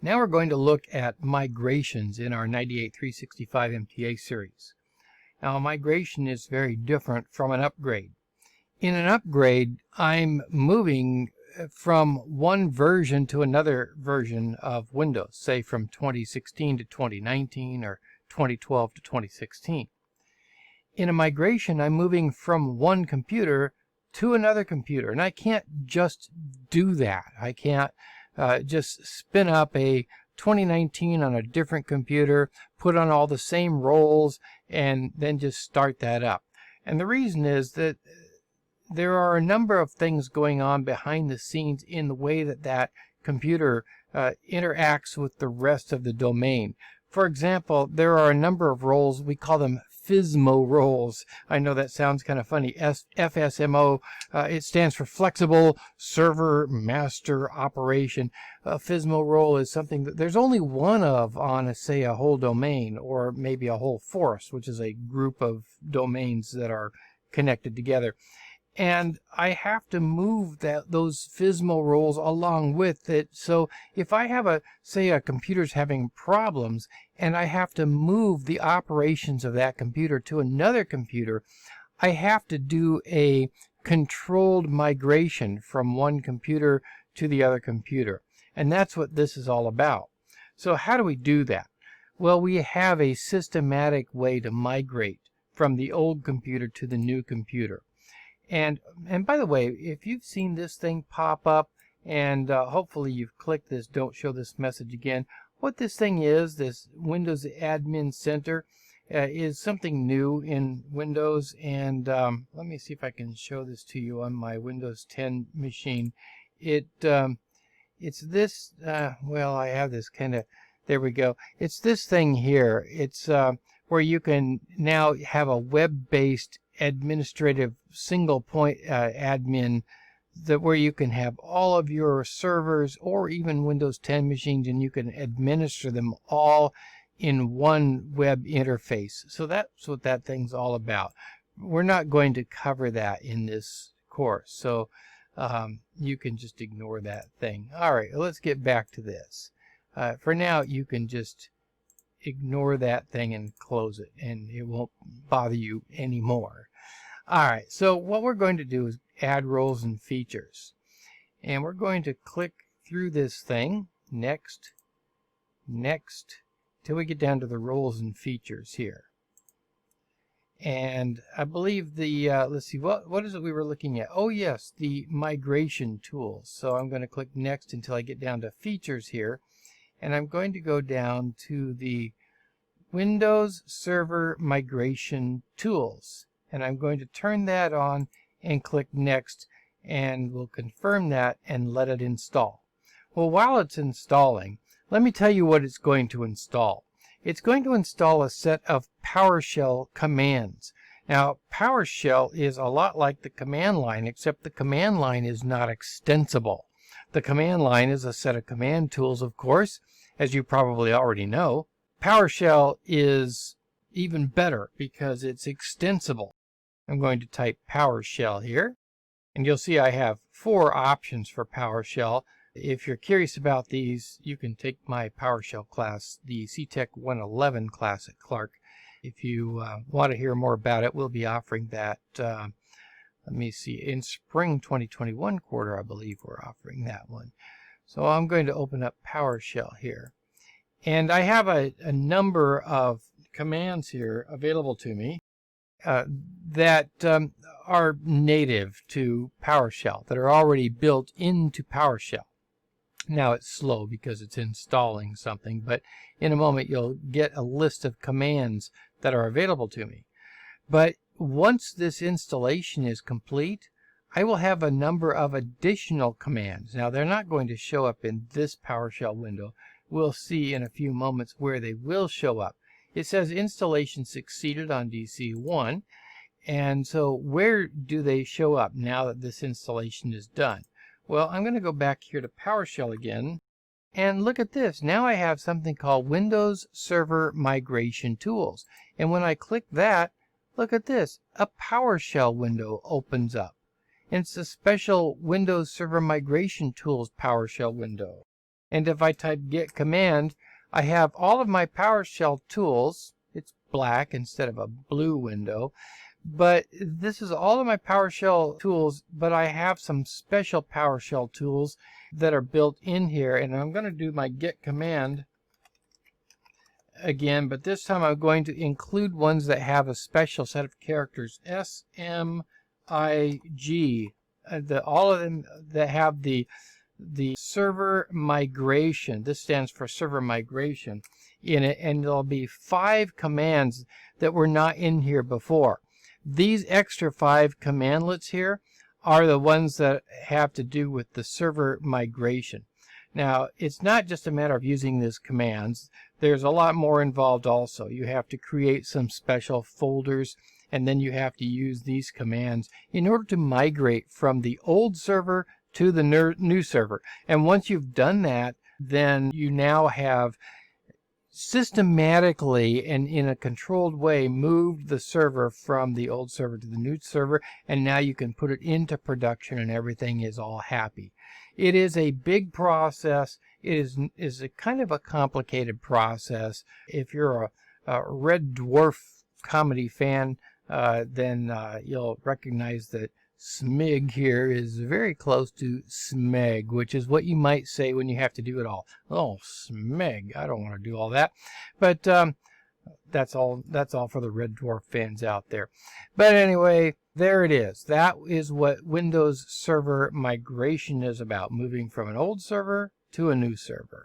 Now we're going to look at migrations in our 98-365 MTA series. Now a migration is very different from an upgrade. In an upgrade, I'm moving from one version to another version of Windows, say from 2016 to 2019 or 2012 to 2016. In a migration, I'm moving from one computer to another computer, and I can't just do that. I can't just spin up a 2019 on a different computer, put on all the same roles, and then just start that up. And the reason is that there are a number of things going on behind the scenes in the way that that computer interacts with the rest of the domain. For example, there are a number of roles, we call them Fizmo roles. I know that sounds kind of funny. FSMO, it stands for Flexible Server Master Operation. A Fizmo role is something that there's only one of on, say, a whole domain, or maybe a whole forest, which is a group of domains that are connected together. And I have to move those Fizmo roles along with it. So if I have say a computer's having problems and I have to move the operations of that computer to another computer, I have to do a controlled migration from one computer to the other computer. And that's what this is all about. So how do we do that? Well, we have a systematic way to migrate from the old computer to the new computer. And by the way, if you've seen this thing pop up and hopefully you've clicked this don't show this message again, what this thing is, this Windows Admin Center, is something new in Windows. And let me see if I can show this to you on my Windows 10 machine. It's this, well, I have this kind of, there we go. It's this thing here. It's where you can now have a web-based administrative single point admin where you can have all of your servers or even Windows 10 machines, and you can administer them all in one web interface. So that's what that thing's all about. We're not going to cover that in this course, so you can just ignore that thing. All right, let's get back to this. For now, you can just ignore that thing and close it, and it won't bother you anymore. All right, so what we're going to do is add roles and features. And we're going to click through this thing, next, next, till we get down to the roles and features here. And I believe the, let's see, what is it we were looking at? Oh yes, the migration tools. So I'm going to click next until I get down to features here. And I'm going to go down to the Windows Server Migration Tools. And I'm going to turn that on and click next, and we'll confirm that and let it install. Well, while it's installing, let me tell you what it's going to install. It's going to install a set of PowerShell commands. Now, PowerShell is a lot like the command line, except the command line is not extensible. The command line is a set of command tools, of course, as you probably already know. PowerShell is even better because it's extensible. I'm going to type PowerShell here, and you'll see I have 4 options for PowerShell. If you're curious about these, you can take my PowerShell class, the CTech 111 class at Clark. If you want to hear more about it, we'll be offering that, let me see, in spring 2021 quarter, I believe we're offering that one. So I'm going to open up PowerShell here. And I have a number of commands here available to me that are native to PowerShell, that are already built into PowerShell. Now it's slow because it's installing something, but in a moment you'll get a list of commands that are available to me. But once this installation is complete, I will have a number of additional commands. Now they're not going to show up in this PowerShell window. We'll see in a few moments where they will show up. It says installation succeeded on DC1, and so where do they show up now that this installation is done? Well, I'm going to go back here to PowerShell again, and look at this. Now I have something called Windows Server Migration Tools. And when I click that, look at this. A PowerShell window opens up. And it's a special Windows Server Migration Tools PowerShell window. And if I type git command, I have all of my PowerShell tools. It's black instead of a blue window. But this is all of my PowerShell tools, but I have some special PowerShell tools that are built in here. And I'm going to do my git command again, but this time I'm going to include ones that have a special set of characters, SMIG. All of them that have the server migration. This stands for server migration in it, and there'll be 5 commands that were not in here before. These extra 5 commandlets here are the ones that have to do with the server migration. Now, it's not just a matter of using these commands. There's a lot more involved also. You have to create some special folders, and then you have to use these commands in order to migrate from the old server to the new server. And once you've done that, then you now have systematically and in a controlled way moved the server from the old server to the new server, and now you can put it into production and everything is all happy. It is a big process. It is a kind of a complicated process. If you're a Red Dwarf comedy fan, then you'll recognize that SMIG here is very close to SMEG, which is what you might say when you have to do it all. Oh, SMEG, I don't want to do all that. But that's all for the Red Dwarf fans out there. But anyway, there it is. That is what Windows Server migration is about, moving from an old server to a new server.